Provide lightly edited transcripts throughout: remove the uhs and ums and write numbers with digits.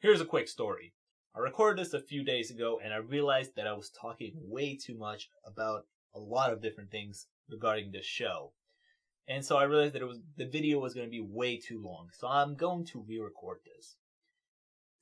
Here's a quick story. I recorded this a few days ago and I realized that I was talking way too much about a lot of different things regarding this show. And so I realized that the video was going to be way too long. So I'm going to re-record this.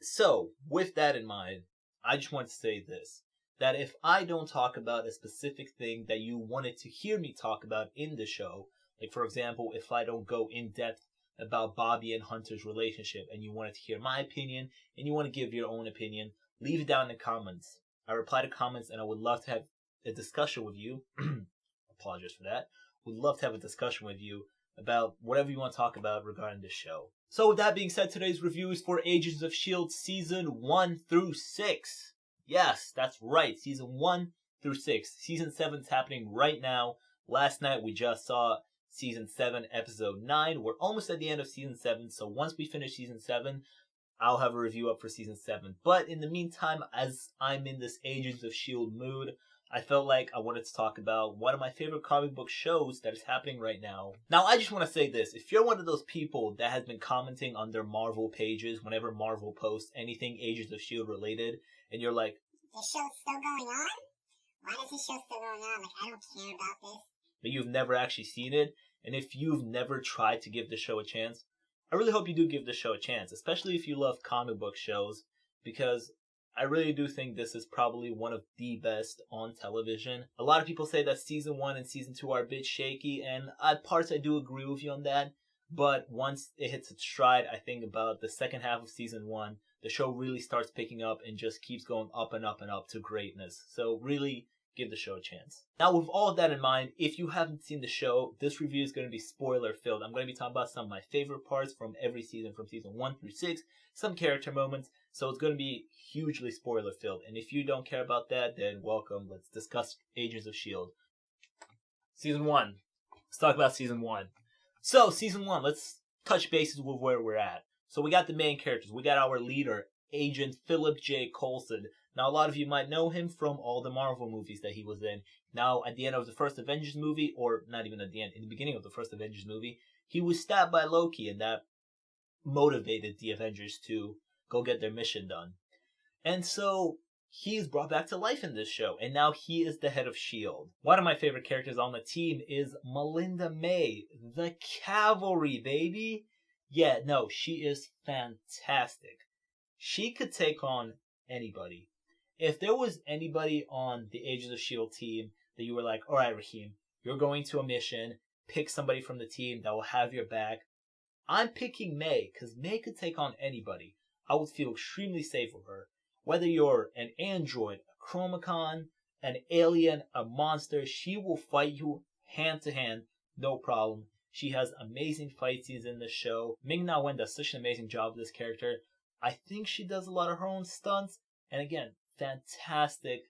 So, with that in mind, I just want to say this. That if I don't talk about a specific thing that you wanted to hear me talk about in the show, like for example, if I don't go in depth about Bobby and Hunter's relationship and you wanted to hear my opinion and you want to give your own opinion, leave it down in the comments. I reply to comments and I would love to have a discussion with you. Apologize for that. Would love to have a discussion with you about whatever you want to talk about regarding this show. So with that being said, today's review is for Agents of S.H.I.E.L.D. Season 1 through 6. Yes, that's right. Season 1 through 6. Season 7 is happening right now. Last night we just saw Season 7, Episode 9. We're almost at the end of Season 7, so once we finish Season 7, I'll have a review up for Season 7. But in the meantime, as I'm in this Agents of S.H.I.E.L.D. mood, I felt like I wanted to talk about one of my favorite comic book shows that is happening right now. Now, I just want to say this. If you're one of those people that has been commenting on their Marvel pages whenever Marvel posts anything Agents of S.H.I.E.L.D. related, and you're like, the show's still going on? Why is this show still going on? Like, I don't care about this. But you've never actually seen it, and if you've never tried to give the show a chance, I really hope you do give the show a chance, especially if you love comic book shows, because I really do think this is probably one of the best on television. A lot of people say that Season 1 and Season 2 are a bit shaky, and at parts I do agree with you on that, but once it hits its stride, I think about the second half of Season 1, the show really starts picking up and just keeps going up and up and up to greatness. So really, give the show a chance. Now, with all of that in mind, if you haven't seen the show, this review is going to be spoiler-filled. I'm going to be talking about some of my favorite parts from every season, from Season 1 through 6, some character moments, so it's going to be hugely spoiler-filled. And if you don't care about that, then welcome. Let's discuss Agents of S.H.I.E.L.D. Season 1. Let's talk about Season 1. So, Season 1, let's touch bases with where we're at. So we got the main characters. We got our leader, Agent Philip J. Coulson. Now, a lot of you might know him from all the Marvel movies that he was in. Now, at the end of the first Avengers movie, or not even at the end, in the beginning of the first Avengers movie, he was stabbed by Loki, and that motivated the Avengers to go get their mission done. And so, he's brought back to life in this show, and now he is the head of S.H.I.E.L.D. One of my favorite characters on the team is Melinda May, the Cavalry, baby! Yeah, no, she is fantastic. She could take on anybody. If there was anybody on the Agents of S.H.I.E.L.D. team that you were like, alright, Raheem, you're going to a mission, pick somebody from the team that will have your back, I'm picking May, because May could take on anybody. I would feel extremely safe with her. Whether you're an android, a chromacon, an alien, a monster, she will fight you hand to hand, no problem. She has amazing fight scenes in this show. Ming-Na Wen does such an amazing job with this character. I think she does a lot of her own stunts. And again, fantastic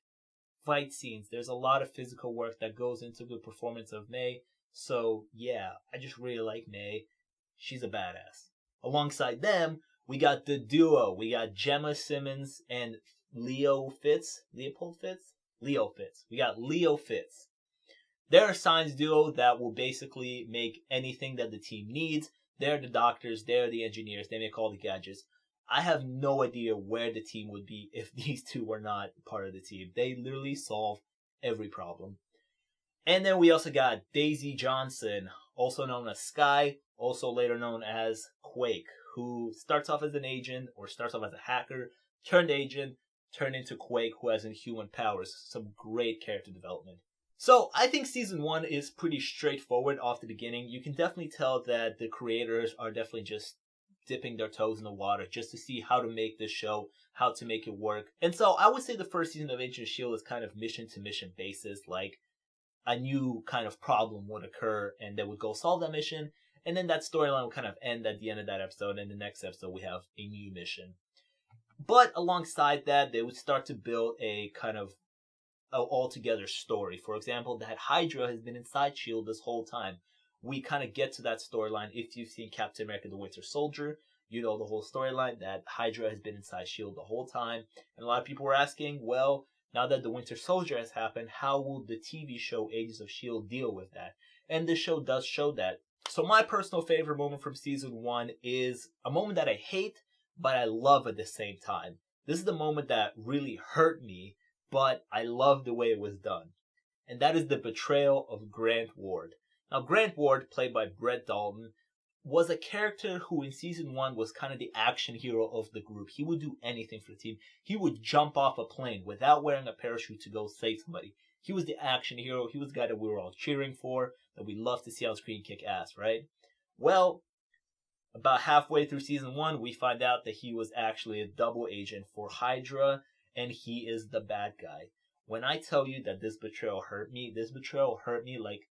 fight scenes. There's a lot of physical work that goes into the performance of May. So yeah, I just really like May. She's a badass. Alongside them, we got the duo. We got Gemma Simmons and Leopold Fitz. We got Leo Fitz. They're a science duo that will basically make anything that the team needs. They're the doctors, they're the engineers, they make all the gadgets. I have no idea where the team would be if these two were not part of the team. They literally solve every problem. And then we also got Daisy Johnson, also known as Sky, also later known as Quake, who starts off as an agent, or starts off as a hacker, turned agent, turned into Quake, who has inhuman powers. Some great character development. So, I think Season 1 is pretty straightforward off the beginning. You can definitely tell that the creators are definitely just dipping their toes in the water just to see how to make this show, how to make it work. And so, I would say the first season of Agents of S.H.I.E.L.D. is kind of mission-to-mission basis, like a new kind of problem would occur, and they would go solve that mission, and then that storyline would kind of end at the end of that episode, and the next episode we have a new mission. But alongside that, they would start to build a kind of altogether story. For example, that Hydra has been inside S.H.I.E.L.D. this whole time. We kind of get to that storyline. If you've seen Captain America the Winter Soldier, you know the whole storyline that Hydra has been inside S.H.I.E.L.D. the whole time. And a lot of people were asking, well, now that the Winter Soldier has happened, how will the TV show Agents of S.H.I.E.L.D. deal with that? And this show does show that. So my personal favorite moment from Season 1 is a moment that I hate, but I love at the same time. This is the moment that really hurt me, but I love the way it was done. And that is the betrayal of Grant Ward. Now, Grant Ward, played by Brett Dalton, was a character who in season 1 was kind of the action hero of the group. He would do anything for the team. He would jump off a plane without wearing a parachute to go save somebody. He was the action hero. He was the guy that we were all cheering for, that we loved to see on screen kick ass, right? Well, about halfway through season 1, we find out that he was actually a double agent for Hydra, and he is the bad guy. When I tell you that this betrayal hurt me like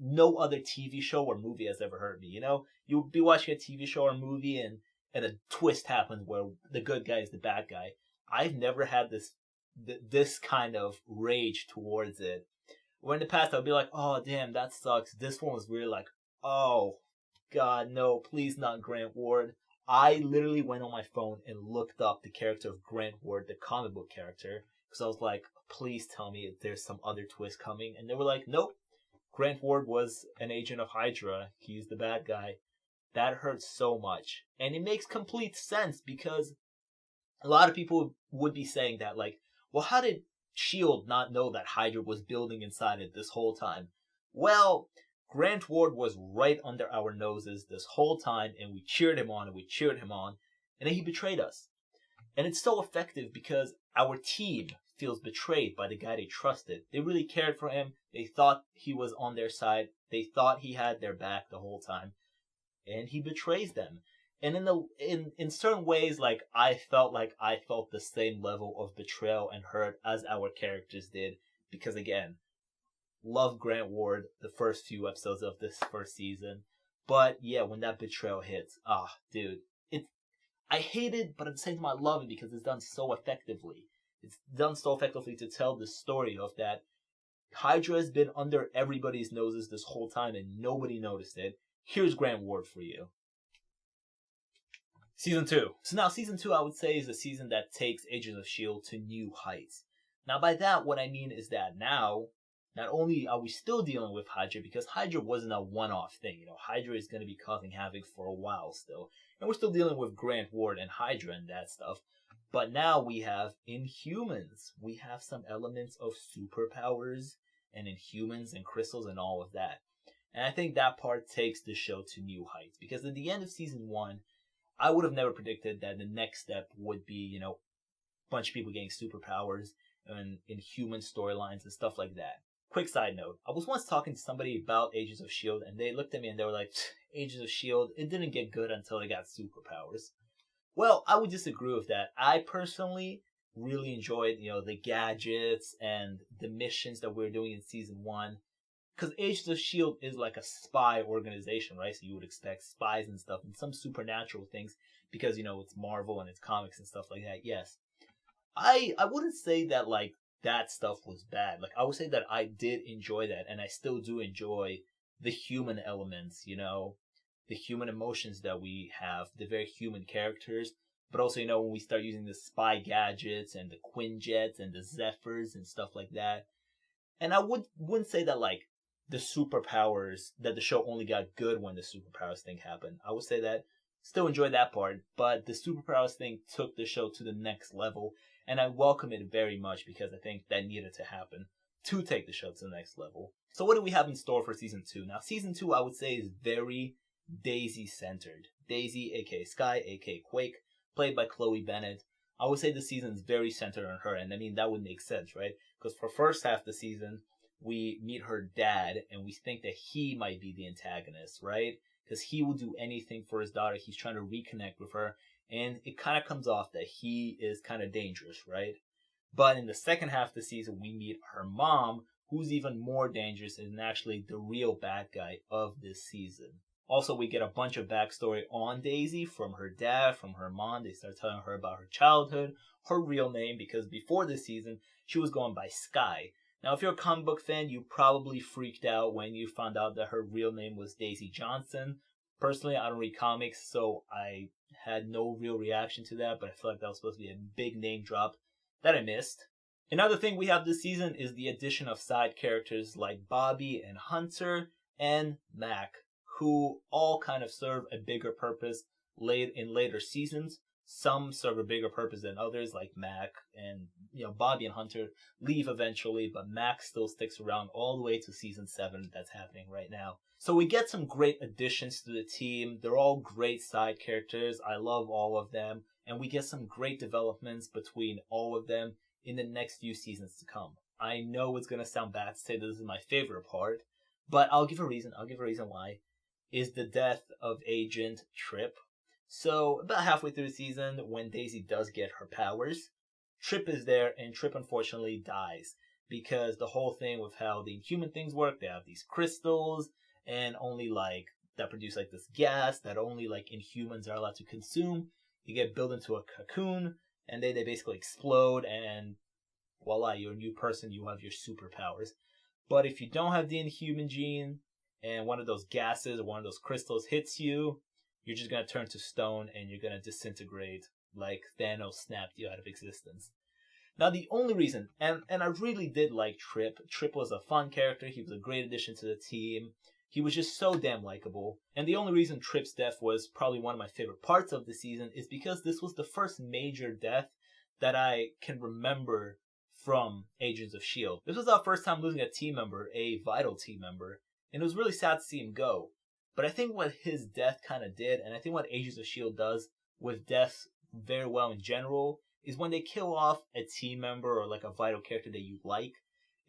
no other TV show or movie has ever hurt me. You know, you'll be watching a TV show or movie and a twist happens where the good guy is the bad guy. I've never had this kind of rage towards it. Where in the past I'd be like, oh damn, that sucks. This one was really like, oh god, no, please not Grant Ward. I literally went on my phone and looked up the character of Grant Ward, the comic book character, because I was like, please tell me if there's some other twist coming. And they were like, nope. Grant Ward was an agent of Hydra. He's the bad guy. That hurts so much. And it makes complete sense because a lot of people would be saying that, like, well, how did S.H.I.E.L.D. not know that Hydra was building inside it this whole time? Well, Grant Ward was right under our noses this whole time, and we cheered him on, and then he betrayed us. And it's so effective because our team feels betrayed by the guy they trusted. They really cared for him. They thought he was on their side. They thought he had their back the whole time. And he betrays them. And in certain ways, like I felt the same level of betrayal and hurt as our characters did. Because again, love Grant Ward the first few episodes of this first season. But yeah, when that betrayal hits, dude, I hate it, but at the same time I love it because it's done so effectively. It's done so effectively to tell the story of that Hydra has been under everybody's noses this whole time and nobody noticed it. Here's Grant Ward for you. Season 2. So now Season 2 I would say is a season that takes Agents of S.H.I.E.L.D. to new heights. Now by that what I mean is that now, not only are we still dealing with Hydra, because Hydra wasn't a one-off thing. You know, Hydra is going to be causing havoc for a while still. And we're still dealing with Grant Ward and Hydra and that stuff. But now we have Inhumans. We have some elements of superpowers and Inhumans and crystals and all of that. And I think that part takes the show to new heights. Because at the end of season 1, I would have never predicted that the next step would be, you know, a bunch of people getting superpowers and Inhuman storylines and stuff like that. Quick side note, I was once talking to somebody about Agents of S.H.I.E.L.D. and they looked at me and they were like, Agents of S.H.I.E.L.D., it didn't get good until they got superpowers. Well, I would disagree with that. I personally really enjoyed, you know, the gadgets and the missions that we were doing in season 1. Because Agents of S.H.I.E.L.D. is like a spy organization, right? So you would expect spies and stuff and some supernatural things because, you know, it's Marvel and it's comics and stuff like that. Yes. I wouldn't say that, like, that stuff was bad. Like, I would say that I did enjoy that, and I still do enjoy the human elements, you know, the human emotions that we have, the very human characters, but also, you know, when we start using the spy gadgets and the Quinjets and the Zephyrs and stuff like that. And I wouldn't say that, like, the superpowers, that the show only got good when the superpowers thing happened. I would say that still enjoyed that part, but the superpowers thing took the show to the next level, and I welcome it very much because I think that needed to happen to take the show to the next level. So what do we have in store for season 2? Now, season 2, I would say, is very Daisy-centered. Daisy, aka Sky, aka Quake, played by Chloe Bennett. I would say the season is very centered on her, and I mean, that would make sense, right? Because for first half of the season, we meet her dad, and we think that he might be the antagonist, right? Because he will do anything for his daughter. He's trying to reconnect with her, and it kind of comes off that he is kind of dangerous, right? But in the second half of the season, we meet her mom, who's even more dangerous and actually the real bad guy of this season. Also, we get a bunch of backstory on Daisy from her dad, from her mom. They start telling her about her childhood, her real name, because before this season, she was going by Sky. Now, if you're a comic book fan, you probably freaked out when you found out that her real name was Daisy Johnson. Personally, I don't read comics, so I had no real reaction to that, but I feel like that was supposed to be a big name drop that I missed. Another thing we have this season is the addition of side characters like Bobby and Hunter and Mac, who all kind of serve a bigger purpose in later seasons. Some serve a bigger purpose than others, like Mac and Bobby and Hunter leave eventually, but Mac still sticks around all the way to season 7 that's happening right now. So we get some great additions to the team. They're all great side characters. I love all of them. And we get some great developments between all of them in the next few seasons to come. I know it's going to sound bad to say this is my favorite part, but I'll give a reason. I'll give a reason why. Is the death of Agent Trip. So about halfway through the season, when Daisy does get her powers, Trip is there, and Trip unfortunately dies. Because the whole thing with how the Inhuman things work, they have these crystals, and only that produce this gas that only Inhumans are allowed to consume. You get built into a cocoon, and they basically explode, and voila, you're a new person, you have your superpowers. But if you don't have the Inhuman gene, and one of those gases or one of those crystals hits you, you're just going to turn to stone, and you're going to disintegrate like Thanos snapped you out of existence. Now, the only reason, and I really did like Trip. Trip was a fun character. He was a great addition to the team. He was just so damn likable. And the only reason Trip's death was probably one of my favorite parts of the season is because this was the first major death that I can remember from Agents of S.H.I.E.L.D. This was our first time losing a team member, a vital team member, and it was really sad to see him go. But I think what his death kind of did, and I think what Agents of S.H.I.E.L.D. does with deaths very well in general, is when they kill off a team member or a vital character that you like,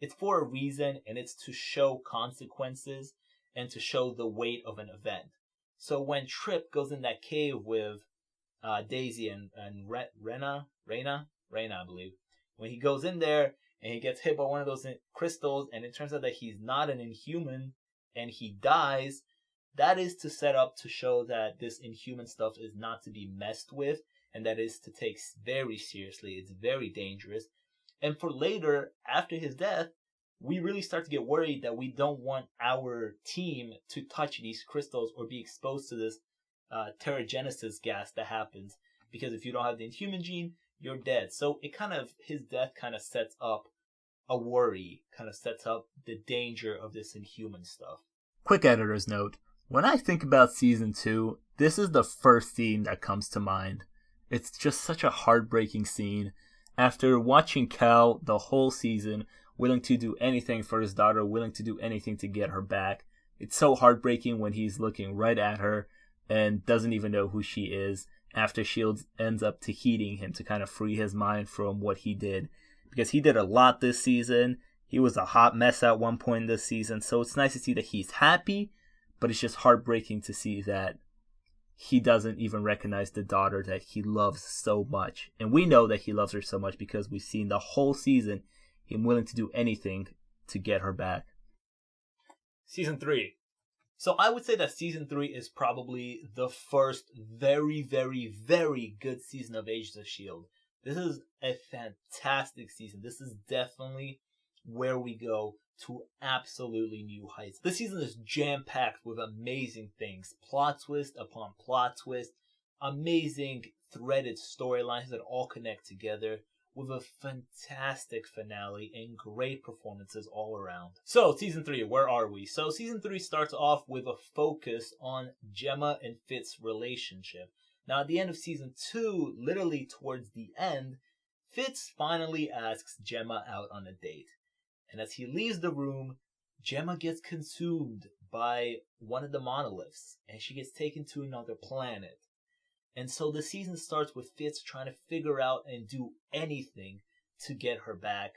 it's for a reason, and it's to show consequences and to show the weight of an event. So when Trip goes in that cave with Daisy and Rena, I believe, when he goes in there and he gets hit by one of those crystals, and it turns out that he's not an Inhuman and he dies, that is to set up to show that this Inhuman stuff is not to be messed with, and that is to take very seriously. It's very dangerous. And for later, after his death, we really start to get worried that we don't want our team to touch these crystals or be exposed to this Terrigenesis gas that happens. Because if you don't have the Inhuman gene, you're dead. So his death kind of sets up a worry, kind of sets up the danger of this Inhuman stuff. Quick editor's note. When I think about Season 2, this is the first scene that comes to mind. It's just such a heartbreaking scene. After watching Cal the whole season, willing to do anything for his daughter, willing to do anything to get her back, it's so heartbreaking when he's looking right at her and doesn't even know who she is, after S.H.I.E.L.D. ends up heating him to kind of free his mind from what he did. Because he did a lot this season. He was a hot mess at one point this season, so it's nice to see that he's happy, but it's just heartbreaking to see that he doesn't even recognize the daughter that he loves so much. And we know that he loves her so much because we've seen the whole season him willing to do anything to get her back. Season 3. So I would say that Season 3 is probably the first very, very, very good season of Agents of S.H.I.E.L.D. This is a fantastic season. This is definitely where we go to absolutely new heights. This season is jam-packed with amazing things. Plot twist upon plot twist. Amazing threaded storylines that all connect together with a fantastic finale and great performances all around. So, Season 3, where are we? So, Season 3 starts off with a focus on Gemma and Fitz's relationship. Now, at the end of Season 2, literally towards the end, Fitz finally asks Gemma out on a date. And as he leaves the room, Gemma gets consumed by one of the monoliths, and she gets taken to another planet. And so the season starts with Fitz trying to figure out and do anything to get her back.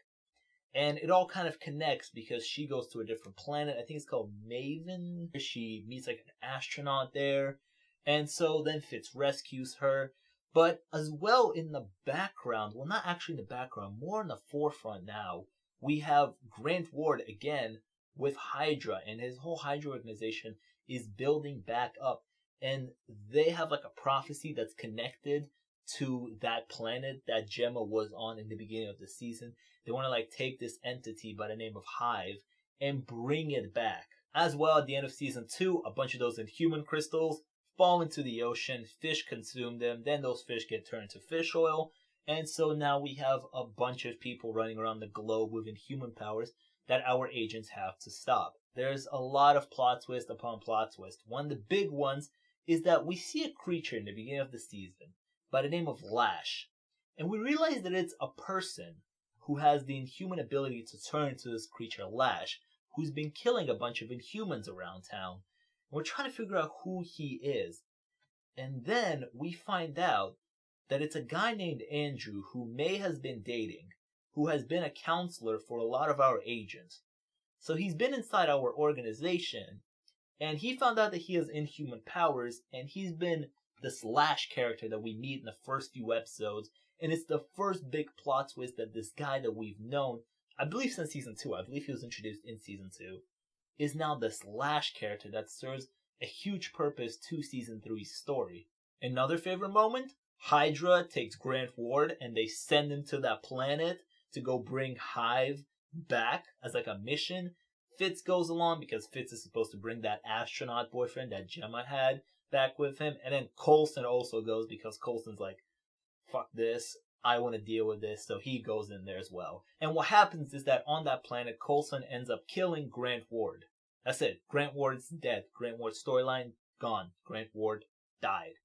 And it all kind of connects because she goes to a different planet. I think it's called Maven. She meets an astronaut there. And so then Fitz rescues her. But as well in the background, well, not actually in the background, more in the forefront now, we have Grant Ward again with Hydra, and his whole Hydra organization is building back up. And they have a prophecy that's connected to that planet that Gemma was on in the beginning of the season. They want to take this entity by the name of Hive and bring it back. As well, at the end of Season 2, a bunch of those Inhuman crystals fall into the ocean. Fish consume them. Then those fish get turned into fish oil. And so now we have a bunch of people running around the globe with Inhuman powers that our agents have to stop. There's a lot of plot twist upon plot twist. One of the big ones is that we see a creature in the beginning of the season, by the name of Lash. And we realize that it's a person who has the inhuman ability to turn into this creature Lash, who's been killing a bunch of Inhumans around town. And we're trying to figure out who he is. And then we find out that it's a guy named Andrew who May has been dating, who has been a counselor for a lot of our agents. So he's been inside our organization, and he found out that he has inhuman powers, and he's been this Lash character that we meet in the first few episodes, and it's the first big plot twist that this guy that we've known, I believe since season 2, I believe he was introduced in season 2, is now this Lash character that serves a huge purpose to season 3's story. Another favorite moment? Hydra takes Grant Ward and they send him to that planet to go bring Hive back as like a mission. Fitz goes along because Fitz is supposed to bring that astronaut boyfriend that Gemma had back with him. And then Coulson also goes because Coulson's like, fuck this, I want to deal with this, so he goes in there as well. And what happens is that on that planet, Coulson ends up killing Grant Ward. That's it. Grant Ward's dead. Grant Ward's storyline, gone. Grant Ward died.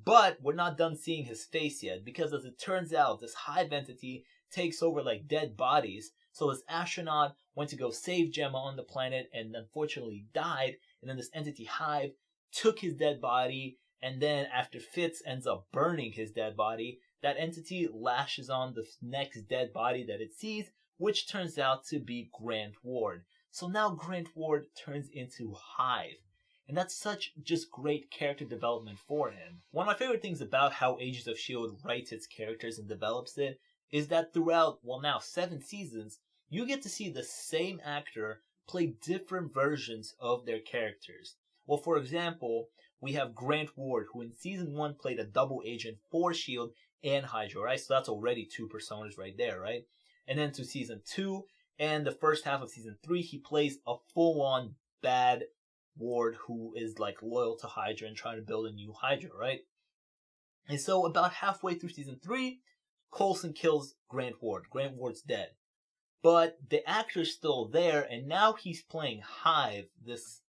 But we're not done seeing his face yet, because as it turns out, this Hive entity takes over like dead bodies. So this astronaut went to go save Gemma on the planet and unfortunately died. And then this entity Hive took his dead body. And then after Fitz ends up burning his dead body, that entity lashes on the next dead body that it sees, which turns out to be Grant Ward. So now Grant Ward turns into Hive. And that's such just great character development for him. One of my favorite things about how Agents of S.H.I.E.L.D. writes its characters and develops it is that throughout, well now 7 seasons, you get to see the same actor play different versions of their characters. Well, for example, we have Grant Ward, who in season 1 played a double agent for S.H.I.E.L.D. and Hydra, right? So that's already 2 personas right there, right? And then to season 2 and the first half of season 3, he plays a full-on bad Ward who is like loyal to Hydra and trying to build a new Hydra, right? And so about halfway through season 3, Coulson kills Grant Ward. Grant Ward's dead. But the actor's still there, and now he's playing Hive, this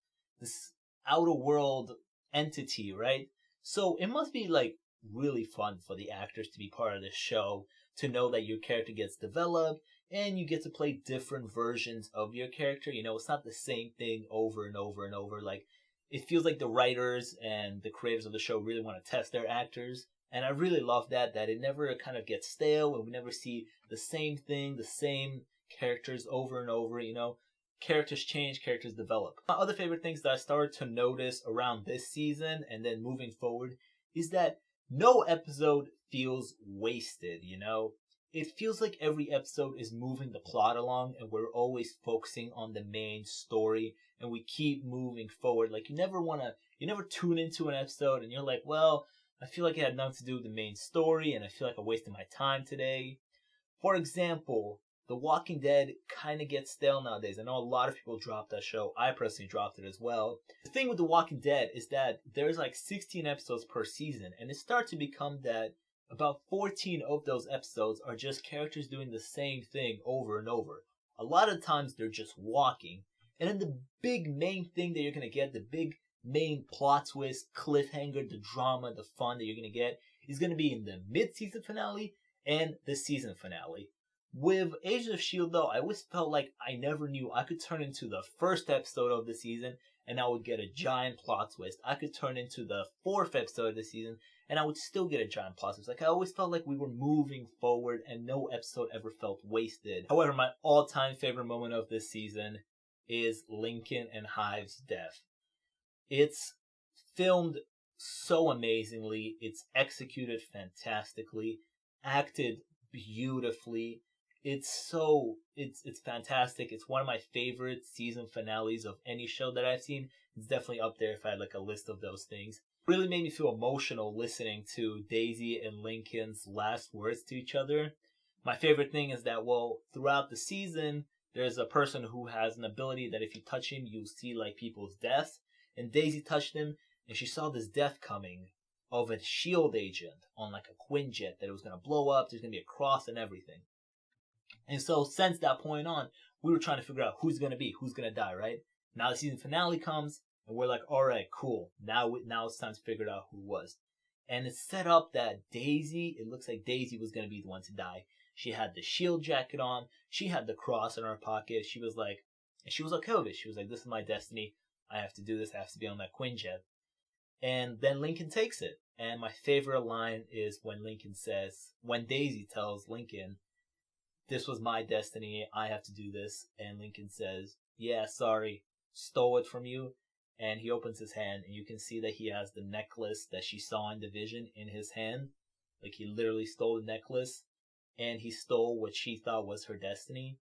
outer world entity, right? So it must be like really fun for the actors to be part of this show, to know that your character gets developed and you get to play different versions of your character. You know, it's not the same thing over and over and over. Like, it feels like the writers and the creators of the show really want to test their actors. And I really love that it never kind of gets stale and we never see the same thing, the same characters over and over, you know. Characters change, characters develop. My other favorite things that I started to notice around this season and then moving forward is that no episode feels wasted, you know. It feels like every episode is moving the plot along and we're always focusing on the main story and we keep moving forward. Like you never tune into an episode and you're like, well, I feel like it had nothing to do with the main story and I feel like I wasted my time today. For example, The Walking Dead kind of gets stale nowadays. I know a lot of people dropped that show. I personally dropped it as well. The thing with The Walking Dead is that there's like 16 episodes per season and it starts to become that about 14 of those episodes are just characters doing the same thing over and over. A lot of times they're just walking. And then the big main thing that you're going to get, the big main plot twist, cliffhanger, the drama, the fun that you're going to get is going to be in the mid-season finale and the season finale. With Agents of S.H.I.E.L.D. though, I always felt like I never knew I could turn into the first episode of the season and I would get a giant plot twist. I could turn into the 4th episode of the season and I would still get a giant plot twist. Like I always felt like we were moving forward and no episode ever felt wasted. However, my all-time favorite moment of this season is Lincoln and Hive's death. It's filmed so amazingly. It's executed fantastically, acted beautifully. It's fantastic. It's one of my favorite season finales of any show that I've seen. It's definitely up there if I had like a list of those things. Really made me feel emotional listening to Daisy and Lincoln's last words to each other. My favorite thing is that, well, throughout the season, there's a person who has an ability that if you touch him, you see like people's deaths. And Daisy touched him and she saw this death coming of a S.H.I.E.L.D. agent on like a Quinjet that it was going to blow up. There's going to be a cross and everything. And so since that point on, we were trying to figure out who's going to die, right? Now the season finale comes and we're like, all right, cool. Now it's time to figure out who it was. And it's set up that Daisy, it looks like Daisy was going to be the one to die. She had the shield jacket on. She had the cross in her pocket. She was okay with it. She was like, this is my destiny. I have to do this. I have to be on that Quinjet. And then Lincoln takes it. And my favorite line is when Daisy tells Lincoln, this was my destiny. I have to do this. And Lincoln says, yeah, sorry, stole it from you. And he opens his hand, and you can see that he has the necklace that she saw in the vision in his hand. Like, he literally stole the necklace, and he stole what she thought was her destiny.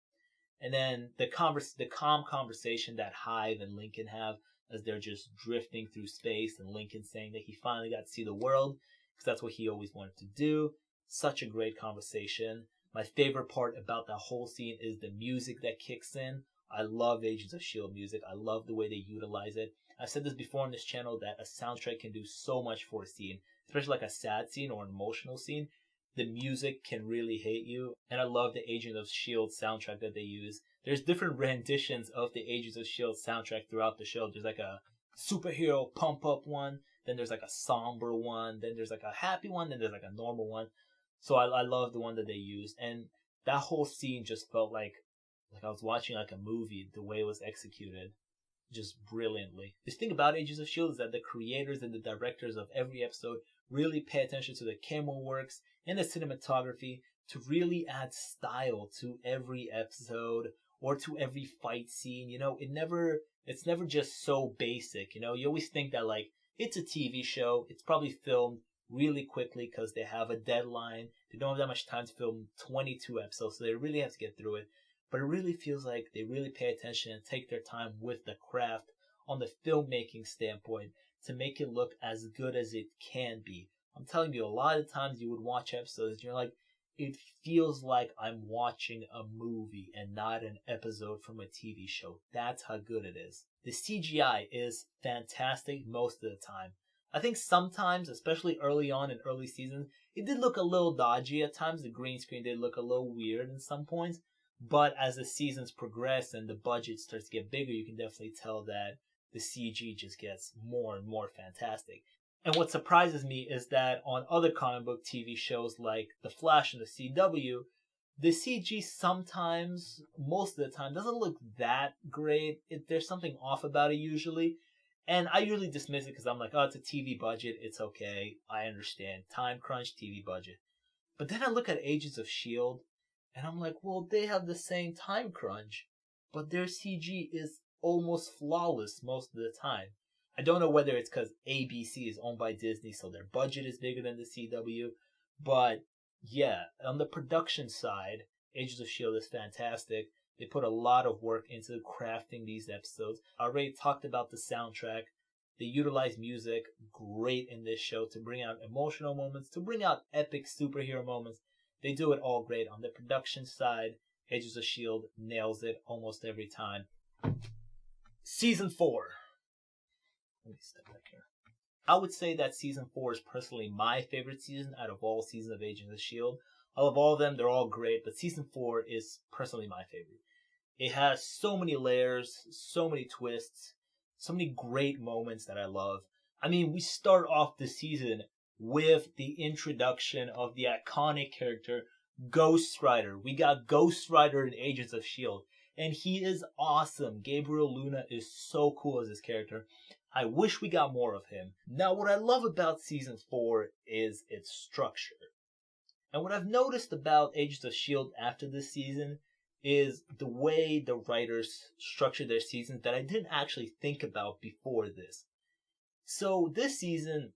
And then the calm conversation that Hive and Lincoln have as they're just drifting through space, and Lincoln saying that he finally got to see the world because that's what he always wanted to do. Such a great conversation. My favorite part about that whole scene is the music that kicks in. I love Agents of S.H.I.E.L.D. music. I love the way they utilize it. I've said this before on this channel that a soundtrack can do so much for a scene, especially like a sad scene or an emotional scene. The music can really hit you, and I love the Agents of S.H.I.E.L.D. soundtrack that they use. There's different renditions of the Agents of S.H.I.E.L.D. soundtrack throughout the show. There's like a superhero pump-up one, then there's like a somber one, then there's like a happy one, then there's like a normal one. So I love the one that they used, and that whole scene just felt like I was watching like a movie, the way it was executed just brilliantly. The thing about Agents of S.H.I.E.L.D. is that the creators and the directors of every episode really pay attention to the camera works and the cinematography to really add style to every episode or to every fight scene. You know, it's never just so basic. You know, you always think that like it's a TV show, it's probably filmed really quickly because they have a deadline. They don't have that much time to film 22 episodes, so they really have to get through it. But it really feels like they really pay attention and take their time with the craft on the filmmaking standpoint to make it look as good as it can be. I'm telling you, a lot of times you would watch episodes and you're like, it feels like I'm watching a movie and not an episode from a TV show. That's how good it is. The CGI is fantastic most of the time. I think sometimes, especially early on in early seasons, it did look a little dodgy at times. The green screen did look a little weird in some points. But as the seasons progress and the budget starts to get bigger, you can definitely tell that the CG just gets more and more fantastic. And what surprises me is that on other comic book TV shows like The Flash and the CW, the CG sometimes, most of the time, doesn't look that great. There's something off about it usually. And I usually dismiss it because I'm like, oh, it's a TV budget. It's okay. I understand. Time crunch, TV budget. But then I look at Agents of S.H.I.E.L.D. and I'm like, well, they have the same time crunch, but their CG is almost flawless most of the time. I don't know whether it's because ABC is owned by Disney, so their budget is bigger than the CW, but yeah, on the production side, Agents of S.H.I.E.L.D. is fantastic. They put a lot of work into crafting these episodes. I already talked about the soundtrack. They utilize music great in this show to bring out emotional moments, to bring out epic superhero moments. They do it all great. On the production side, Agents of S.H.I.E.L.D. nails it almost every time. Season 4. Let me step back here. I would say that Season 4 is personally my favorite season out of all seasons of Agents of S.H.I.E.L.D. I love all of them. They're all great, but Season 4 is personally my favorite. It has so many layers, so many twists, so many great moments that I love. I mean, we start off the season with the introduction of the iconic character Ghost Rider. We got Ghost Rider in Agents of S.H.I.E.L.D. and he is awesome. Gabriel Luna is so cool as this character. I wish we got more of him. Now, what I love about Season 4 is its structure. And what I've noticed about Agents of S.H.I.E.L.D. after this season is the way the writers structure their seasons that I didn't actually think about before this. So this season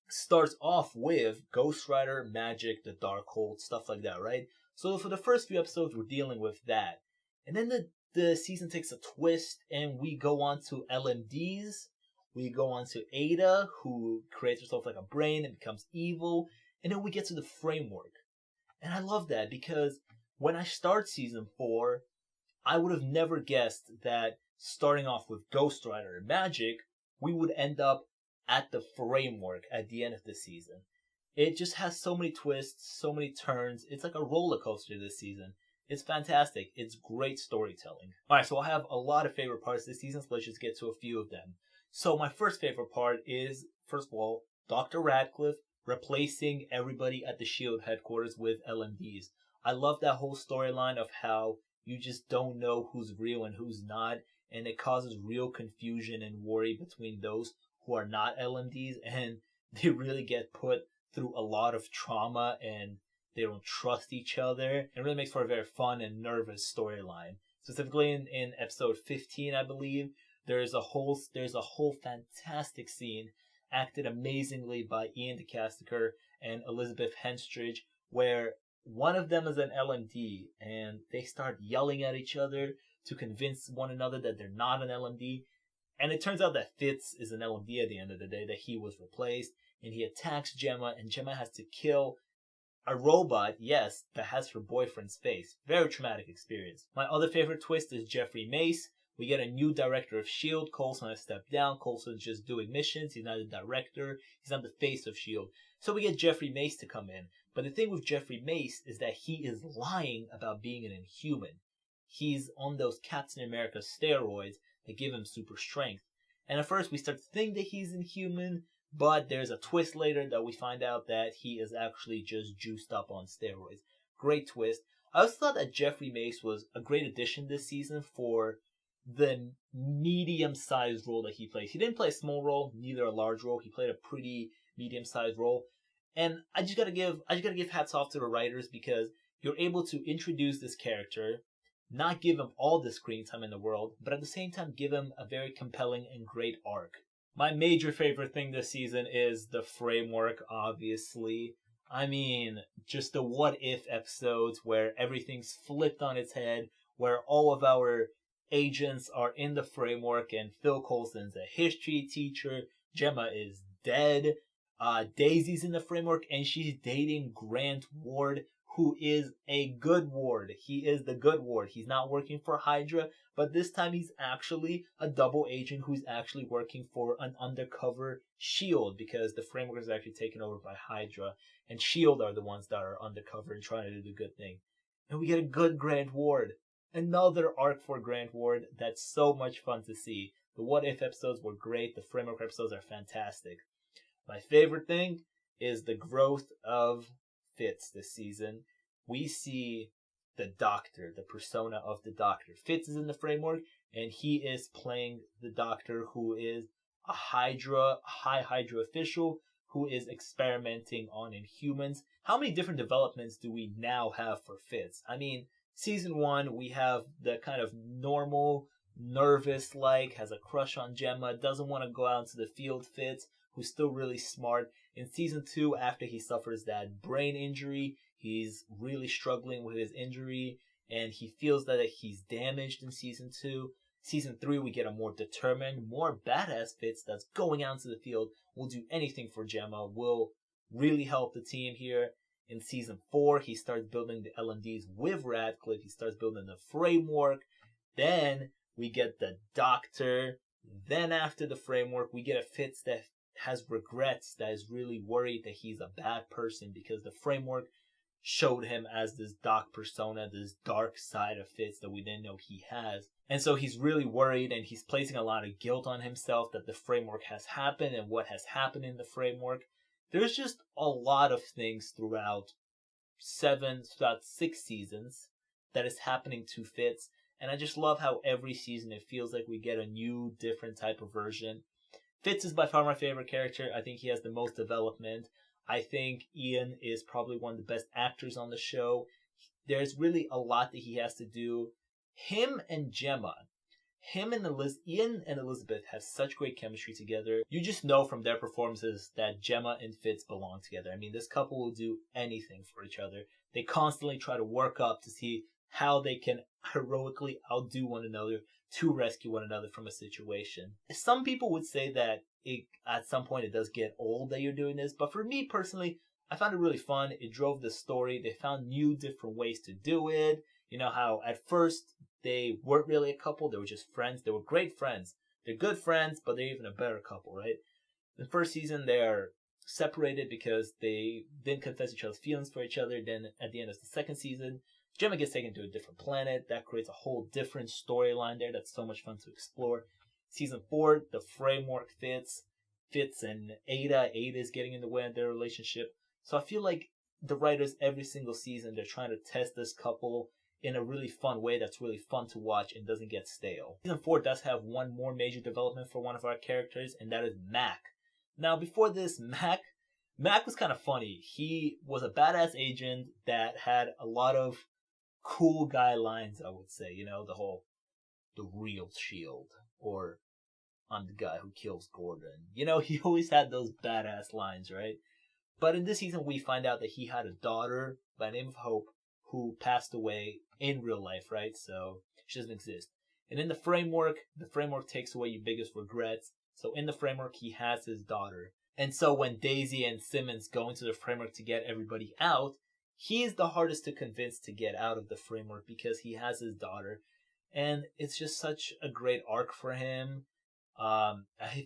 starts off with Ghost Rider, magic, the Darkhold, stuff like that, right? So for the first few episodes, we're dealing with that. And then the season takes a twist and we go on to LMDs. We go on to Ada, who creates herself like a brain and becomes evil. And then we get to the framework. And I love that because when I start season 4, I would have never guessed that starting off with Ghost Rider and magic, we would end up at the framework at the end of the season. It just has so many twists, so many turns. It's like a roller coaster this season. It's fantastic. It's great storytelling. Alright, so I have a lot of favorite parts this season, so let's just get to a few of them. So my first favorite part is, first of all, Dr. Radcliffe replacing everybody at the SHIELD headquarters with LMDs. I love that whole storyline of how you just don't know who's real and who's not, and it causes real confusion and worry between those who are not LMDs, and they really get put through a lot of trauma and they don't trust each other. It really makes for a very fun and nervous storyline. Specifically in episode 15, I believe, there's a whole fantastic scene acted amazingly by Ian DeCasticker and Elizabeth Henstridge, where one of them is an LMD and they start yelling at each other to convince one another that they're not an LMD. And it turns out that Fitz is an LMD at the end of the day, that he was replaced, and he attacks Gemma, and Gemma has to kill a robot, yes, that has her boyfriend's face. Very traumatic experience. My other favorite twist is Jeffrey Mace. We get a new director of S.H.I.E.L.D. Coulson has stepped down. Coulson's just doing missions. He's not the director. He's not the face of S.H.I.E.L.D. So we get Jeffrey Mace to come in. But the thing with Jeffrey Mace is that he is lying about being an Inhuman. He's on those Captain America steroids that give him super strength. And at first we start to think that he's Inhuman, but there's a twist later that we find out that he is actually just juiced up on steroids. Great twist. I also thought that Jeffrey Mace was a great addition this season for the medium-sized role that he plays. He didn't play a small role, neither a large role. He played a pretty medium-sized role. And I just gotta give hats off to the writers, because you're able to introduce this character, not give him all the screen time in the world, but at the same time give him a very compelling and great arc. My major favorite thing this season is the framework, obviously. I mean, just the what if episodes where everything's flipped on its head, where all of our agents are in the framework and Phil Coulson's a history teacher, Gemma is dead, Daisy's in the framework and she's dating Grant Ward, who is a good Ward. He is the good Ward. He's not working for Hydra, but this time he's actually a double agent who's actually working for an undercover S.H.I.E.L.D. because the framework is actually taken over by Hydra, and S.H.I.E.L.D. are the ones that are undercover and trying to do the good thing. And we get a good Grant Ward. Another arc for Grant Ward that's so much fun to see. The what if episodes were great. The framework episodes are fantastic. My favorite thing is the growth of Fitz this season. We see the Doctor, the persona of the Doctor. Fitz is in the framework, and he is playing the Doctor, who is a high Hydra official who is experimenting on Inhumans. How many different developments do we now have for Fitz? I mean, season 1, we have the kind of normal, nervous, has a crush on Gemma, doesn't want to go out into the field Fitz, who's still really smart. In season 2, after he suffers that brain injury, he's really struggling with his injury, and he feels that he's damaged in season 2. Season 3, we get a more determined, more badass Fitz that's going out into the field, will do anything for Gemma, will really help the team here. In season 4, he starts building the LMDs with Radcliffe. He starts building the framework. Then we get the Doctor. Then after the framework, we get a Fitz that has regrets, that is really worried that he's a bad person because the framework showed him as this dark persona, this dark side of Fitz that we didn't know he has. And so he's really worried, and he's placing a lot of guilt on himself that the framework has happened and what has happened in the framework. There's just a lot of things throughout 6 seasons that is happening to Fitz. And I just love how every season it feels like we get a new, different type of version. Fitz is by far my favorite character. I think he has the most development. I think Ian is probably one of the best actors on the show. There's really a lot that he has to do. Him and Gemma, Ian and Elizabeth have such great chemistry together. You just know from their performances that Gemma and Fitz belong together. I mean, this couple will do anything for each other. They constantly try to work up to see how they can heroically outdo one another to rescue one another from a situation. Some people would say that at some point it does get old that you're doing this, but for me personally, I found it really fun. It drove the story. They found new, different ways to do it. You know how at first they weren't really a couple, they were just friends. They were great friends. They're good friends, but they're even a better couple, right? The first season, they are separated because they didn't confess each other's feelings for each other. Then at the end of the second season, Gemma gets taken to a different planet. That creates a whole different storyline there that's so much fun to explore. Season 4, the framework fits. Fitz and Ada. Ada's getting in the way of their relationship. So I feel like the writers every single season, they're trying to test this couple in a really fun way that's really fun to watch and doesn't get stale. Season 4 does have one more major development for one of our characters, and that is Mac. Now, before this, Mac was kind of funny. He was a badass agent that had a lot of cool guy lines, I would say. You know, the real shield, or I'm the guy who kills Gordon. You know, he always had those badass lines, right? But in this season, we find out that he had a daughter by the name of Hope who passed away in real life, right? So she doesn't exist. And in the framework takes away your biggest regrets. So in the framework, he has his daughter. And so when Daisy and Simmons go into the framework to get everybody out, he is the hardest to convince to get out of the framework because he has his daughter. And it's just such a great arc for him. I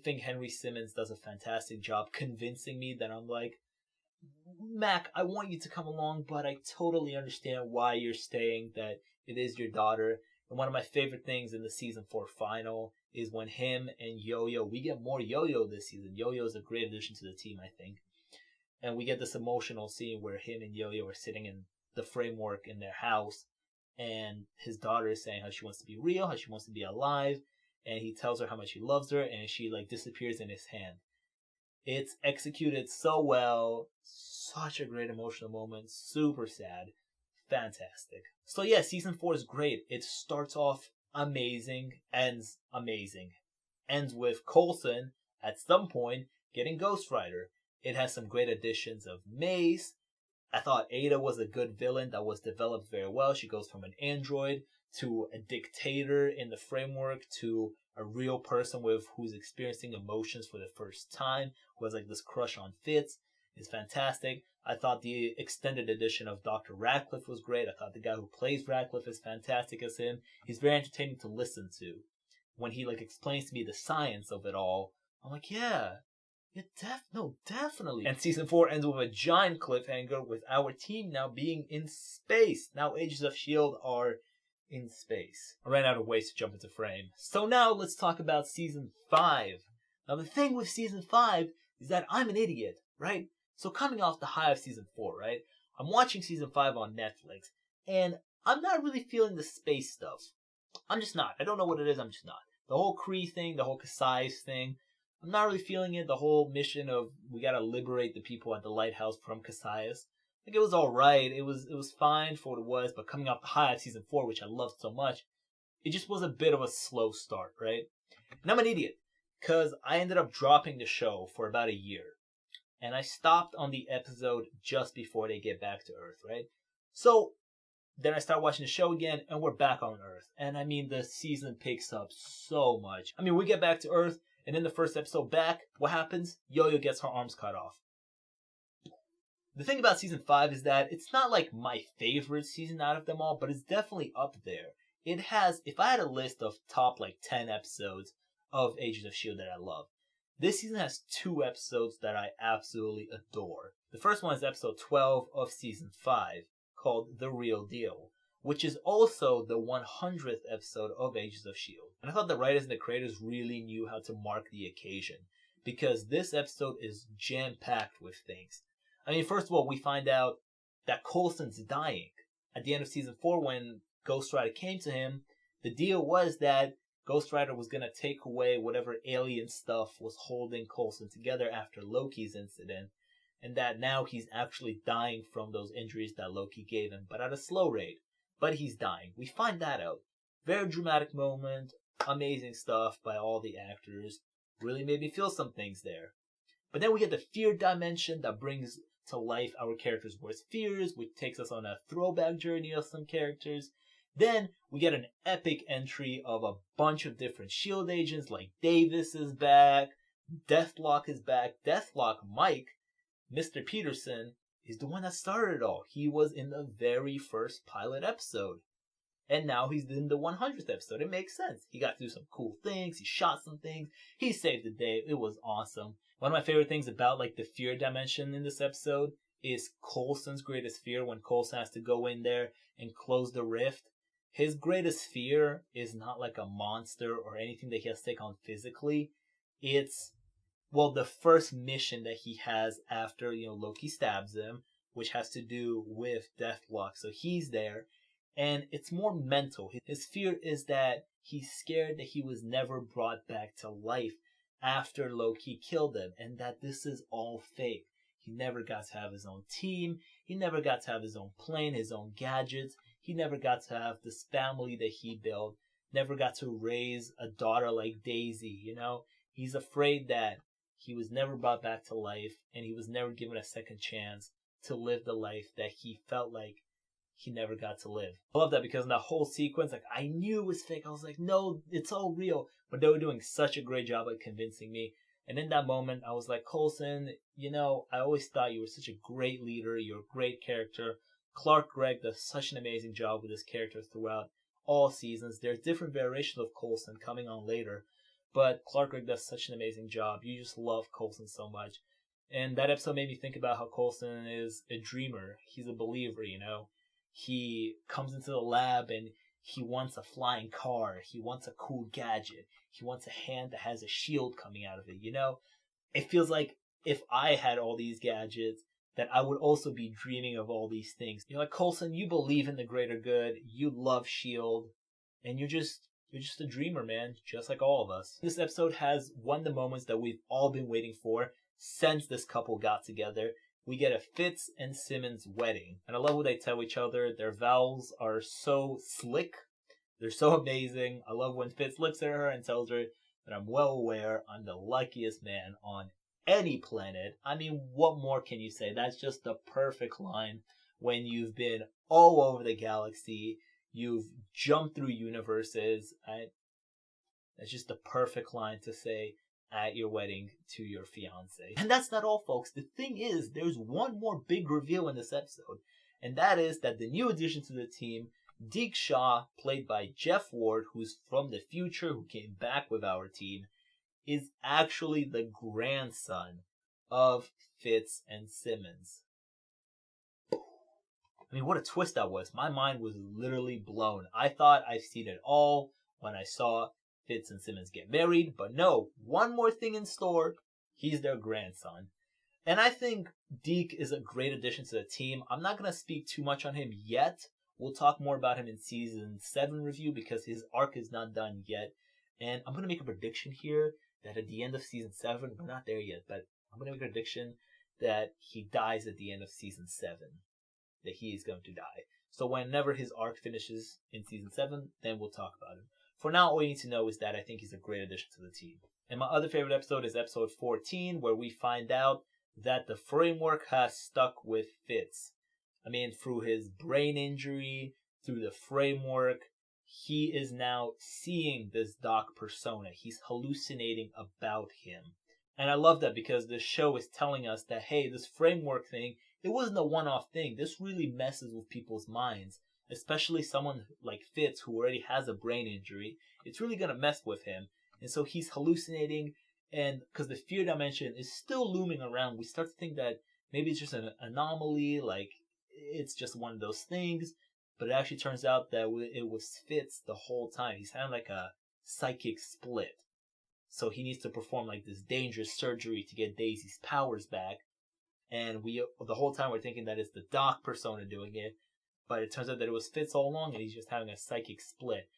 think Henry Simmons does a fantastic job convincing me that I'm like, Mac, I want you to come along, but I totally understand why you're staying, that it is your daughter. And one of my favorite things in the season 4 final is when him and Yo-Yo, we get more Yo-Yo this season. Yo-Yo is a great addition to the team, I think. And we get this emotional scene where him and Yo-Yo are sitting in the framework in their house, and his daughter is saying how she wants to be real, how she wants to be alive, and he tells her how much he loves her, and she like disappears in his hand. It's executed so well, such a great emotional moment, super sad, fantastic. So yeah, season 4 is great. It starts off amazing, ends amazing. Ends with Coulson, at some point, getting Ghost Rider. It has some great additions of Mace. I thought Ada was a good villain that was developed very well. She goes from an android to a dictator in the framework to a real person who's experiencing emotions for the first time, who has like this crush on Fitz. It's fantastic. I thought the extended edition of Dr. Radcliffe was great. I thought the guy who plays Radcliffe is fantastic as him. He's very entertaining to listen to. When he like explains to me the science of it all, I'm like, yeah, definitely. And season 4 ends with a giant cliffhanger with our team now being in space. Now Agents of S.H.I.E.L.D. are in space. I ran out of ways to jump into frame. So now let's talk about season 5. Now the thing with season 5 is that I'm an idiot, right? So coming off the high of season 4, right? I'm watching season 5 on Netflix, and I'm not really feeling the space stuff. I'm just not. I don't know what it is, I'm just not. The whole Kree thing, the whole Cassius thing, I'm not really feeling it. The whole mission of we gotta liberate the people at the lighthouse from Cassius. Like, it was alright, it was fine for what it was, but coming off the high of season 4, which I loved so much, it just was a bit of a slow start, right? And I'm an idiot, because I ended up dropping the show for about a year. And I stopped on the episode just before they get back to Earth, right? So, then I start watching the show again, and we're back on Earth. And I mean, the season picks up so much. I mean, we get back to Earth, and in the first episode back, what happens? Yo-Yo gets her arms cut off. The thing about season 5 is that it's not like my favorite season out of them all, but it's definitely up there. It has, if I had a list of top like 10 episodes of Agents of S.H.I.E.L.D. that I love, this season has 2 episodes that I absolutely adore. The first one is episode 12 of season 5, called The Real Deal, which is also the 100th episode of Agents of S.H.I.E.L.D. And I thought the writers and the creators really knew how to mark the occasion, because this episode is jam-packed with things. I mean, first of all, we find out that Coulson's dying. At the end of season 4, when Ghost Rider came to him, the deal was that Ghost Rider was going to take away whatever alien stuff was holding Coulson together after Loki's incident, and that now he's actually dying from those injuries that Loki gave him, but at a slow rate. But he's dying. We find that out. Very dramatic moment, amazing stuff by all the actors. Really made me feel some things there. But then we get the fear dimension that brings to life our characters' worst fears, which takes us on a throwback journey of some characters. Then we get an epic entry of a bunch of different S.H.I.E.L.D. agents, like Davis is back, Deathlock is back. Deathlock Mike, Mr. Peterson, is the one that started it all. He was in the very first pilot episode. And now he's in the 100th episode. It makes sense. He got to do some cool things. He shot some things. He saved the day. It was awesome. One of my favorite things about like the fear dimension in this episode is Coulson's greatest fear when Coulson has to go in there and close the rift. His greatest fear is not like a monster or anything that he has to take on physically. It's the first mission that he has after, Loki stabs him, which has to do with Deathlock. So he's there, and it's more mental. His fear is that he's scared that he was never brought back to life after Loki killed him, and that this is all fake. He never got to have his own team. He never got to have his own plane, his own gadgets. He never got to have this family that he built. Never got to raise a daughter like Daisy, He's afraid that he was never brought back to life, and he was never given a second chance to live the life that he felt like he never got to live. I love that because in that whole sequence, I knew it was fake. I was like, no, it's all real. But they were doing such a great job at convincing me. And in that moment, I was like, Coulson, I always thought you were such a great leader. You're a great character. Clark Gregg does such an amazing job with his character throughout all seasons. There's different variations of Coulson coming on later, but Clark Gregg does such an amazing job. You just love Coulson so much. And that episode made me think about how Coulson is a dreamer. He's a believer, He comes into the lab and he wants a flying car. He wants a cool gadget. He wants a hand that has a shield coming out of it, It feels like if I had all these gadgets, that I would also be dreaming of all these things. You're like, Coulson, you believe in the greater good. You love S.H.I.E.L.D. And you're just a dreamer, man, just like all of us. This episode has one of the moments that we've all been waiting for since this couple got together. We get a Fitz and Simmons wedding. And I love what they tell each other. Their vows are so slick. They're so amazing. I love when Fitz looks at her and tells her that I'm well aware I'm the luckiest man on any planet. I mean, what more can you say? That's just the perfect line when you've been all over the galaxy. You've jumped through universes. That's just the perfect line to say at your wedding to your fiance. And that's not all, folks. The thing is, there's one more big reveal in this episode, and that is that the new addition to the team, Deke Shaw, played by Jeff Ward, who's from the future, who came back with our team, is actually the grandson of Fitz and Simmons. I mean, what a twist that was. My mind was literally blown. I thought I've seen it all when I saw Fitz and Simmons get married, but no, one more thing in store. He's their grandson. And I think Deke is a great addition to the team. I'm not going to speak too much on him yet. We'll talk more about him in season 7 review because his arc is not done yet. And I'm going to make a prediction here that at the end of season 7, we're not there yet, but I'm going to make a prediction that he dies at the end of season 7. That he is going to die. So whenever his arc finishes in season 7, then we'll talk about him. For now, all you need to know is that I think he's a great addition to the team. And my other favorite episode is episode 14, where we find out that the framework has stuck with Fitz. I mean, through his brain injury, through the framework, he is now seeing this Doc persona. He's hallucinating about him. And I love that because the show is telling us that, hey, this framework thing, it wasn't a one-off thing. This really messes with people's minds, especially someone like Fitz who already has a brain injury. It's really going to mess with him. And so he's hallucinating, and because the fear dimension is still looming around, we start to think that maybe it's just an anomaly, like it's just one of those things. But it actually turns out that it was Fitz the whole time. He's having like a psychic split. So he needs to perform like this dangerous surgery to get Daisy's powers back. And the whole time we're thinking that it's the Doc persona doing it. But it turns out that it was Fitz all along and he's just having a psychic split.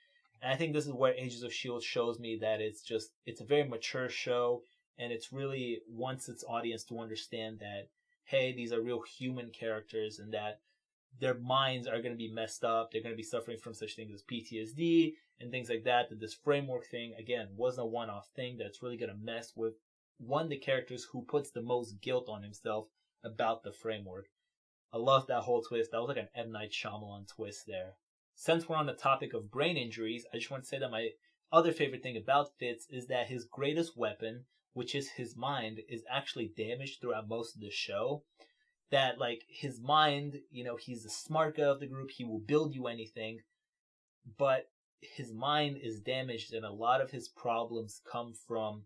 And I think this is where Agents of S.H.I.E.L.D. shows me that it's a very mature show. And it's really wants its audience to understand that, hey, these are real human characters and that their minds are going to be messed up. They're going to be suffering from such things as PTSD and things like that. That this framework thing, again, wasn't a one-off thing. That's really going to mess with one of the characters who puts the most guilt on himself about the framework. I love that whole twist. That was like an M. Night Shyamalan twist there. Since we're on the topic of brain injuries, I just want to say that my other favorite thing about Fitz is that his greatest weapon, which is his mind, is actually damaged throughout most of the show. That, like, his mind, he's the smart guy of the group. He will build you anything. But his mind is damaged, and a lot of his problems come from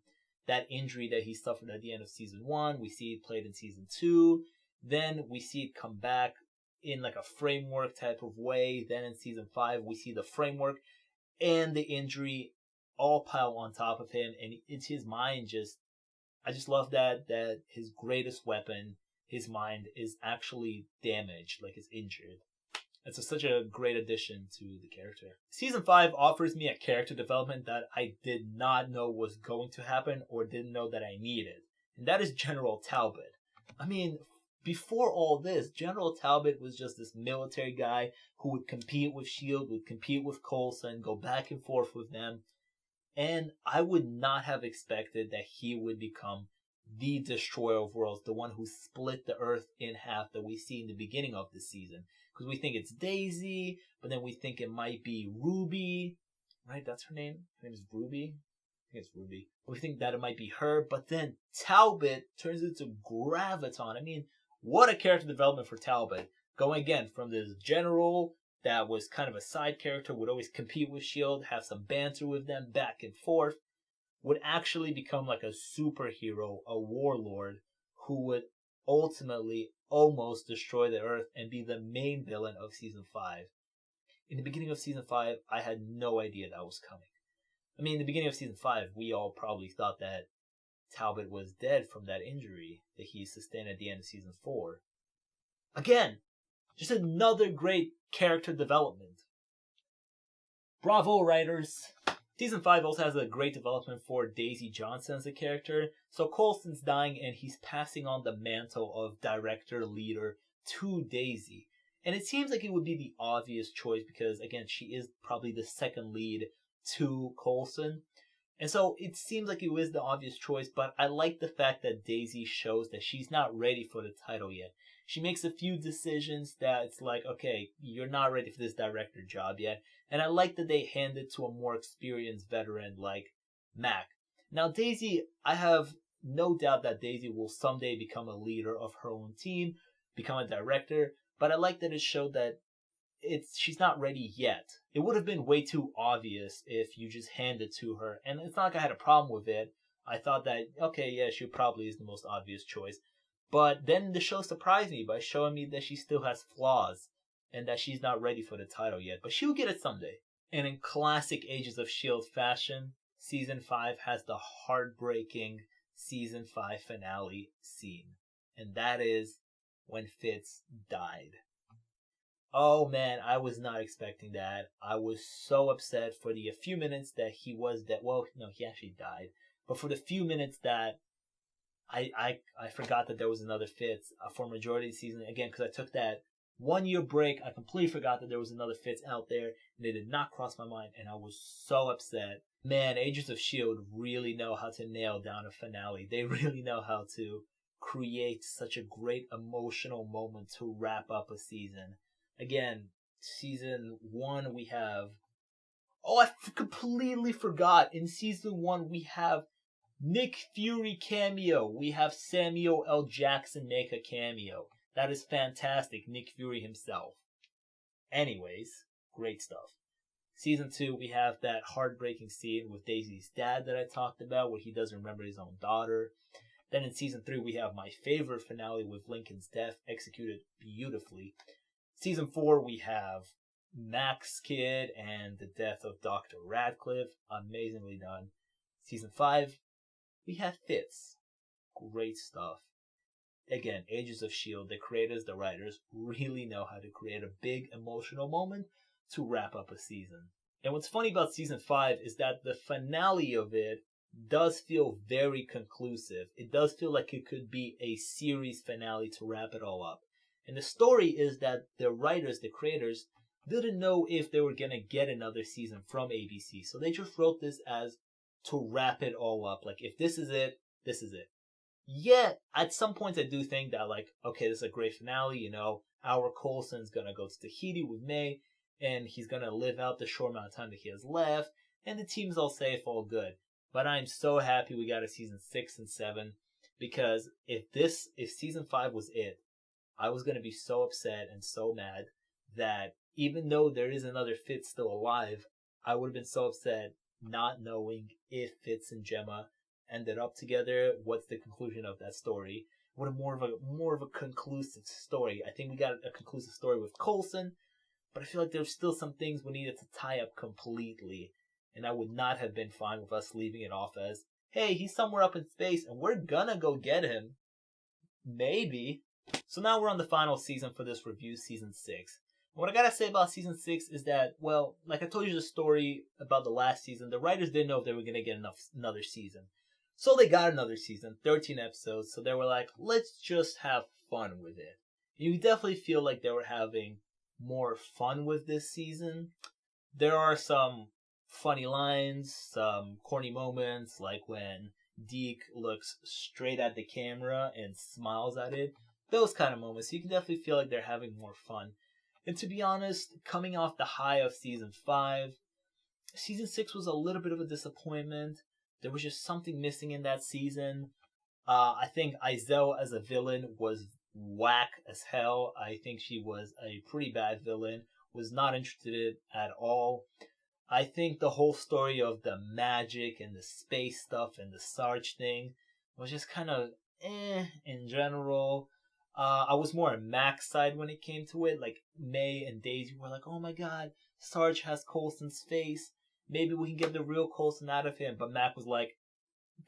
that injury that he suffered at the end of season 1. We see it played in season 2. Then we see it come back in like a framework type of way. Then in season 5, we see the framework and the injury all pile on top of him. And it's his mind just I just love that his greatest weapon, his mind, is actually damaged, like it's injured. It's such a great addition to the character. Season 5 offers me a character development that I did not know was going to happen or didn't know that I needed. And that is General Talbot. I mean, before all this, General Talbot was just this military guy who would compete with S.H.I.E.L.D., would compete with Coulson, go back and forth with them. And I would not have expected that he would become the destroyer of worlds, the one who split the Earth in half that we see in the beginning of the season. Because we think it's Daisy, but then we think it might be Ruby. Right? That's her name? Her name is Ruby? I think it's Ruby. We think that it might be her, but then Talbot turns into Graviton. I mean, what a character development for Talbot. Going again from this general that was kind of a side character, would always compete with S.H.I.E.L.D., have some banter with them back and forth, would actually become like a superhero, a warlord, who would ultimately almost destroy the Earth and be the main villain of Season 5. In the beginning of Season 5, I had no idea that was coming. I mean, in the beginning of Season 5, we all probably thought that Talbot was dead from that injury that he sustained at the end of Season 4. Again, just another great character development. Bravo, writers! Season 5 also has a great development for Daisy Johnson as a character. So Coulson's dying and he's passing on the mantle of director, leader to Daisy. And it seems like it would be the obvious choice because, again, she is probably the second lead to Coulson. And so it seems like it was the obvious choice, but I like the fact that Daisy shows that she's not ready for the title yet. She makes a few decisions that it's like, okay, you're not ready for this director job yet. And I like that they hand it to a more experienced veteran like Mac. Now, Daisy, I have no doubt that Daisy will someday become a leader of her own team, become a director, but I like that it showed that she's not ready yet. It would have been way too obvious if you just hand it to her, and it's not like I had a problem with it. I thought that, okay, yeah, she probably is the most obvious choice. But then the show surprised me by showing me that she still has flaws and that she's not ready for the title yet. But she'll get it someday. And in classic Agents of S.H.I.E.L.D. fashion, Season 5 has the heartbreaking Season 5 finale scene. And that is when Fitz died. Oh man, I was not expecting that. I was so upset for the few minutes that he was dead. Well, no, he actually died. But for the few minutes that I forgot that there was another Fitz for majority of the season. Again, because I took that 1 year break, I completely forgot that there was another Fitz out there, and it did not cross my mind, and I was so upset. Man, Agents of S.H.I.E.L.D. really know how to nail down a finale. They really know how to create such a great emotional moment to wrap up a season. Again, Season 1 we have... Oh, I completely forgot. In Season 1 we have Nick Fury cameo. We have Samuel L. Jackson make a cameo. That is fantastic. Nick Fury himself. Anyways, great stuff. Season 2, we have that heartbreaking scene with Daisy's dad that I talked about, where he doesn't remember his own daughter. Then in Season 3, we have my favorite finale with Lincoln's death, executed beautifully. Season 4, we have Max Kid and the death of Dr. Radcliffe. Amazingly done. Season 5, we have Fitz. Great stuff. Again, Agents of S.H.I.E.L.D., the creators, the writers, really know how to create a big emotional moment to wrap up a season. And what's funny about Season 5 is that the finale of it does feel very conclusive. It does feel like it could be a series finale to wrap it all up. And the story is that the writers, the creators, didn't know if they were going to get another season from ABC. So they just wrote this as to wrap it all up. Like, if this is it, this is it. Yet, at some points I do think that, like, okay, this is a great finale, you know, our Coulson's gonna go to Tahiti with May, and he's gonna live out the short amount of time that he has left, and the team's all safe, all good. But I'm so happy we got a Season 6 and 7, because if Season 5 was it, I was gonna be so upset and so mad that even though there is another Fitz still alive, I would have been so upset not knowing if Fitz and Gemma ended up together. What's the conclusion of that story? What a more of a conclusive story. I think we got a conclusive story with Coulson, but I feel like there's still some things we needed to tie up completely, and I would not have been fine with us leaving it off as hey, he's somewhere up in space and we're gonna go get him. Maybe. So now we're on the final season for this review, season 6. What I gotta say about season 6 is that, well, like I told you the story about the last season, the writers didn't know if they were gonna get another season. So they got another season, 13 episodes, so they were like, let's just have fun with it. You definitely feel like they were having more fun with this season. There are some funny lines, some corny moments, like when Deke looks straight at the camera and smiles at it. Those kind of moments. You can definitely feel like they're having more fun. And to be honest, coming off the high of season 5, season 6 was a little bit of a disappointment. There was just something missing in that season. I think Izel as a villain was whack as hell. I think she was a pretty bad villain. Was not interested in it at all. I think the whole story of the magic and the space stuff and the Sarge thing was just kind of in general. I was more on Mac's side when it came to it. Like, May and Daisy were like, oh my god, Sarge has Coulson's face. Maybe we can get the real Coulson out of him. But Mac was like,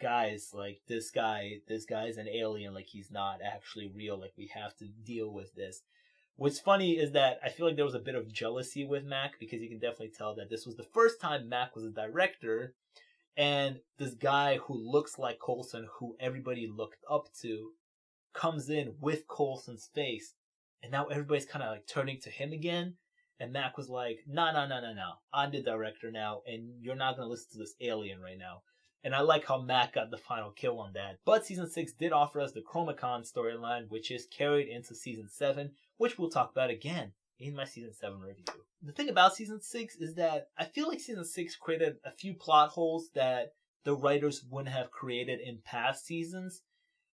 guys, like, this guy's an alien. Like, he's not actually real. Like, we have to deal with this. What's funny is that I feel like there was a bit of jealousy with Mac, because you can definitely tell that this was the first time Mac was a director, and this guy who looks like Coulson, who everybody looked up to, comes in with Coulson's face, and now everybody's kind of like turning to him again. And Mac was like, no, I'm the director now, and you're not going to listen to this alien right now. And I like how Mac got the final kill on that. But season 6 did offer us the Chromacon storyline, which is carried into season 7, which we'll talk about again in my season 7 review. The thing about season 6 is that I feel like season 6 created a few plot holes that the writers wouldn't have created in past seasons.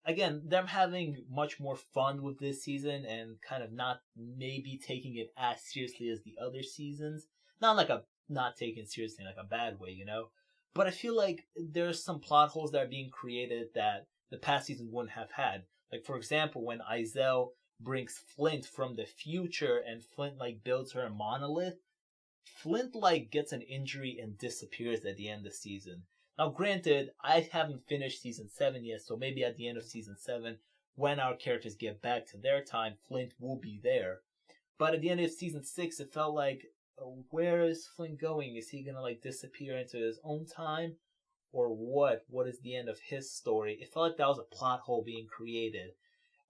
Again, them having much more fun with this season and kind of not maybe taking it as seriously as the other seasons. Not taking it seriously in like a bad way, you know? But I feel like there's some plot holes that are being created that the past season wouldn't have had. Like, for example, when Izel brings Flint from the future and Flint, like, builds her a monolith, Flint, like, gets an injury and disappears at the end of the season. Now, granted, I haven't finished season 7 yet, so maybe at the end of season 7, when our characters get back to their time, Flint will be there. But at the end of season 6, it felt like, where is Flint going? Is he gonna, like, disappear into his own time? Or what? What is the end of his story? It felt like that was a plot hole being created.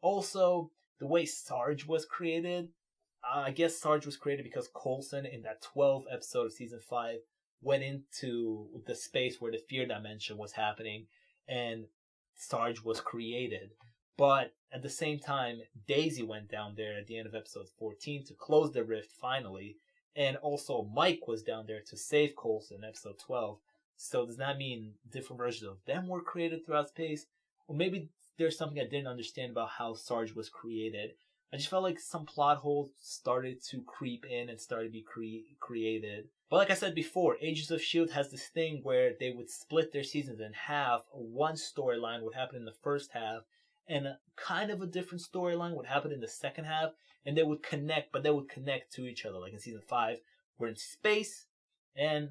Also, the way Sarge was created, I guess Sarge was created because Coulson, in that 12th episode of season 5, went into the space where the fear dimension was happening, and Sarge was created. But at the same time, Daisy went down there at the end of episode 14 to close the rift finally, and also Mike was down there to save Coulson in episode 12. So does that mean different versions of them were created throughout space? Or maybe there's something I didn't understand about how Sarge was created. I just felt like some plot holes started to creep in and started to be created. But like I said before, Agents of S.H.I.E.L.D. has this thing where they would split their seasons in half. One storyline would happen in the first half, and kind of a different storyline would happen in the second half, and they would connect, but they would connect to each other. Like in season 5, we're in space, and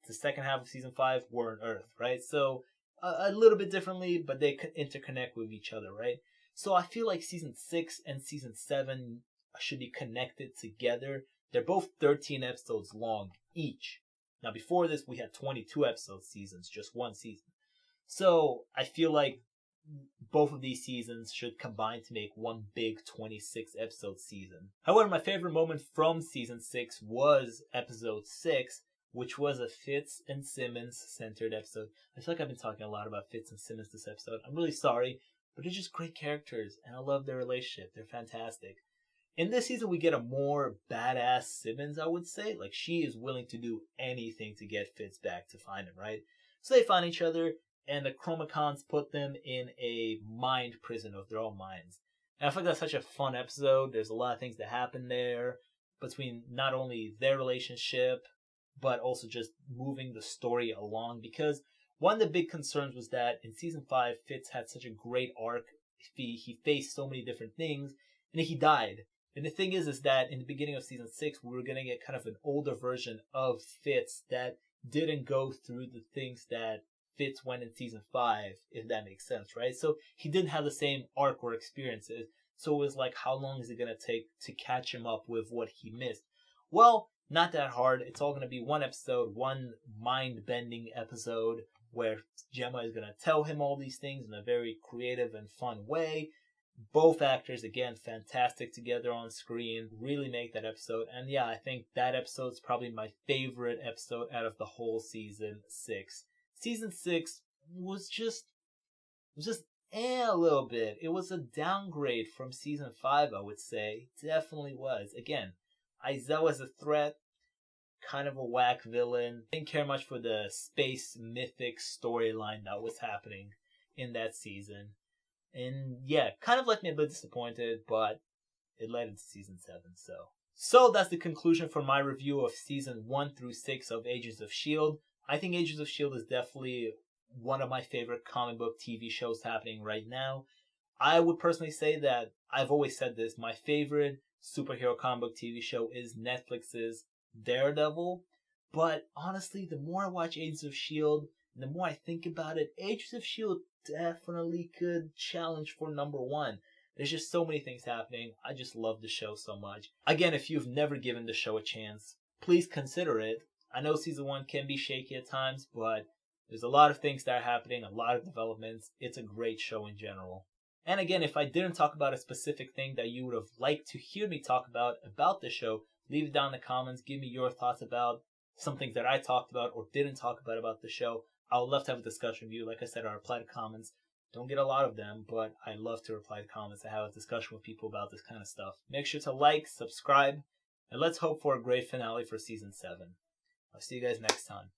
the second half of season 5, we're on Earth, right? So a little bit differently, but they interconnect with each other, right? So I feel like season 6 and season 7 should be connected together. They're both 13 episodes long each. Now before this, we had 22 episode seasons, just one season. So I feel like both of these seasons should combine to make one big 26 episode season. However, my favorite moment from season 6 was episode 6, which was a Fitz and Simmons centered episode. I feel like I've been talking a lot about Fitz and Simmons this episode. I'm really sorry, but they're just great characters, and I love their relationship. They're fantastic. In this season, we get a more badass Simmons, I would say. Like, she is willing to do anything to get Fitz back to find him, right? So they find each other, and the Chromacons put them in a mind prison of their own minds. And I feel like that's such a fun episode. There's a lot of things that happen there between not only their relationship, but also just moving the story along. Because one of the big concerns was that in season 5, Fitz had such a great arc. He faced so many different things, and he died. And the thing is that in the beginning of season 6, we were going to get kind of an older version of Fitz that didn't go through the things that Fitz went in season 5, if that makes sense, right? So he didn't have the same arc or experiences. So it was like, how long is it going to take to catch him up with what he missed? Well, not that hard. It's all going to be one episode, one mind-bending episode where Gemma is going to tell him all these things in a very creative and fun way. Both actors, again, fantastic together on screen, really make that episode. And yeah, I think that episode is probably my favorite episode out of the whole season 6. Season 6 was just a little bit. It was a downgrade from season 5, I would say. Definitely was. Again, Aizel as a threat, kind of a whack villain. Didn't care much for the space mythic storyline that was happening in that season. And yeah, kind of left me a bit disappointed, but it led into season 7, So that's the conclusion for my review of season 1 through 6 of Agents of S.H.I.E.L.D. I think Agents of S.H.I.E.L.D. is definitely one of my favorite comic book TV shows happening right now. I would personally say that, I've always said this, my favorite superhero comic book TV show is Netflix's Daredevil. But honestly, the more I watch Agents of S.H.I.E.L.D., and the more I think about it, Agents of S.H.I.E.L.D. definitely could challenge for number 1. There's just so many things happening. I just love the show so much. Again, if you've never given the show a chance, please consider it. I know season 1 can be shaky at times, but there's a lot of things that are happening, a lot of developments. It's a great show in general. And again, if I didn't talk about a specific thing that you would have liked to hear me talk about the show, leave it down in the comments. Give me your thoughts about some things that I talked about or didn't talk about the show. I would love to have a discussion with you. Like I said, I reply to comments. Don't get a lot of them, but I love to reply to comments and have a discussion with people about this kind of stuff. Make sure to like, subscribe, and let's hope for a great finale for season 7. I'll see you guys next time.